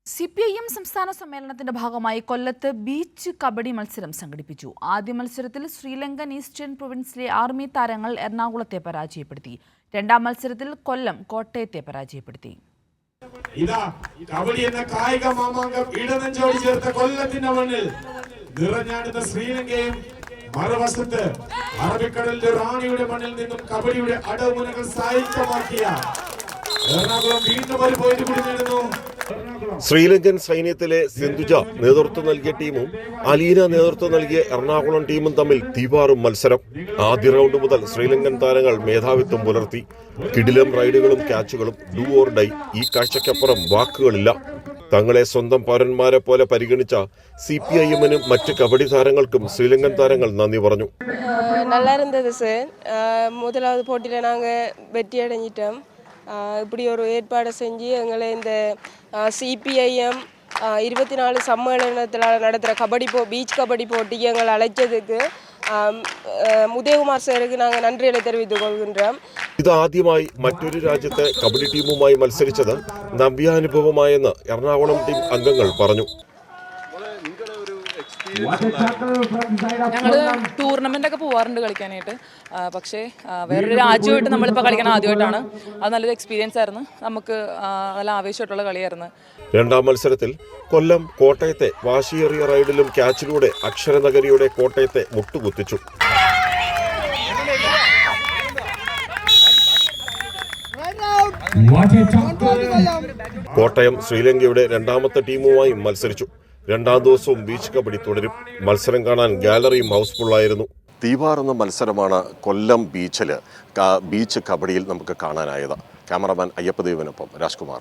CPIM സംസ്ഥാന സമ്മേളനത്തിന്റെ ഭാഗമായി കൊല്ലത്ത് ബീച്ച് കബഡി മത്സരം സംഘടിപ്പിച്ചു. ആദ്യ മത്സരത്തിൽ ശ്രീലങ്കൻ ഈസ്റ്റേൺ പ്രൊവിൻസിലെ ആർമി താരങ്ങൾ എറണാകുളത്തെ പരാജയപ്പെടുത്തി. രണ്ടാം മത്സരത്തിൽ കൊല്ലം കോട്ടയത്തെ പരാജയപ്പെടുത്തി. കബഡി എന്ന കായിക മാമാങ്കം ഇടനെഞ്ചോട് ചേർത്ത കൊല്ലത്തിന്റെ മണ്ണിൽ നിറഞ്ഞാടുന്ന ശ്രീലങ്കയും മറുവശത്ത് അറബിക്കടലിന്റെ റാണിയുടെ മണ്ണിൽ നിന്നും കബഡിയുടെ അടവുമുനകൾ സായിക്കമാക്കിയ എറണാകുളം വീണ്ടും ഒരു പോയിന്റ് കൂടി നേടുന്നു. ശ്രീലങ്കൻ സൈന്യത്തിലെ സിന്ധുജ നേതൃത്വം നൽകിയ ടീമും അലീന നേതൃത്വം നൽകിയ എറണാകുളം ടീമും തമ്മിൽ തീപാറും മത്സരം. ആദ്യ റൗണ്ട് മുതൽ ശ്രീലങ്കൻ താരങ്ങൾ മേധാവിത്വം പുലർത്തി. കിടിലം റൈഡുകളും ക്യാച്ചുകളും ഡു ഓർ ഡൈ. ഈ കാഴ്ചയ്ക്കപ്പുറം വാക്കുകളില്ല. തങ്ങളെ സ്വന്തം പൗരന്മാരെ പോലെ പരിഗണിച്ച CPIM-നും മറ്റ് കബഡി താരങ്ങൾക്കും ശ്രീലങ്കൻ താരങ്ങൾ നന്ദി പറഞ്ഞു. நல்லா இருந்தது சார். முதலாவது போட்டியில் நாங்கள் வெற்றி அடைஞ்சிட்டோம். இப்படி ஒரு ஏற்பாடு செஞ்சு எங்களை இந்த CPIM 24 சம்மேளனத்தில் நடத்துகிற பீச் கபடி போட்டிக்கு எங்களை அழைச்சதுக்கு ഉദയകുമാർ സാർക്ക് ഞങ്ങൾ നന്ദികളെ தெரிவித்துக் கொள்கின்றோம். ഇതാദ്യമായി മറ്റൊരു രാജ്യത്തെ കബഡി ടീമുമായി മത്സരിച്ചത് നവ്യാനുഭവമായെന്ന് എറണാകുളം ടീം അംഗങ്ങൾ പറഞ്ഞു. ഞങ്ങൾ ടൂർണമെന്റ് ഒക്കെ പോവാറുണ്ട് കളിക്കാനായിട്ട്. പക്ഷേ വേറൊരു രാജ്യമായിട്ട് നമ്മളിപ്പോൾ കളിക്കാൻ ആദ്യമായിട്ടാണ്. അത് നല്ലൊരു എക്സ്പീരിയൻസ് ആയിരുന്നു. നമുക്ക് നല്ല ആവേശമായിട്ടുള്ള കളിയായിരുന്നു. രണ്ടാം മത്സരത്തിൽ കൊല്ലം കോട്ടയത്തെ വാശിയേറിയ റൈഡിലും ക്യാച്ചിലൂടെ അക്ഷരനഗരിയുടെ കോട്ടയത്തെ മുട്ടുകുത്തിച്ചു. കോട്ടയം ശ്രീലങ്കയുടെ രണ്ടാമത്തെ ടീമുമായി മത്സരിച്ചു. രണ്ടാം ദിവസവും ബീച്ച് കബഡി തുടരും. മത്സരം കാണാൻ ഗാലറിയും ഹൗസ്ഫുള്ളായിരുന്നു. തീവാറുന്ന മത്സരമാണ് കൊല്ലം ബീച്ച് കബഡിയിൽ നമുക്ക് കാണാനായത്. ക്യാമറമാൻ അയ്യപ്പദേവനൊപ്പം രാജ്കുമാർ.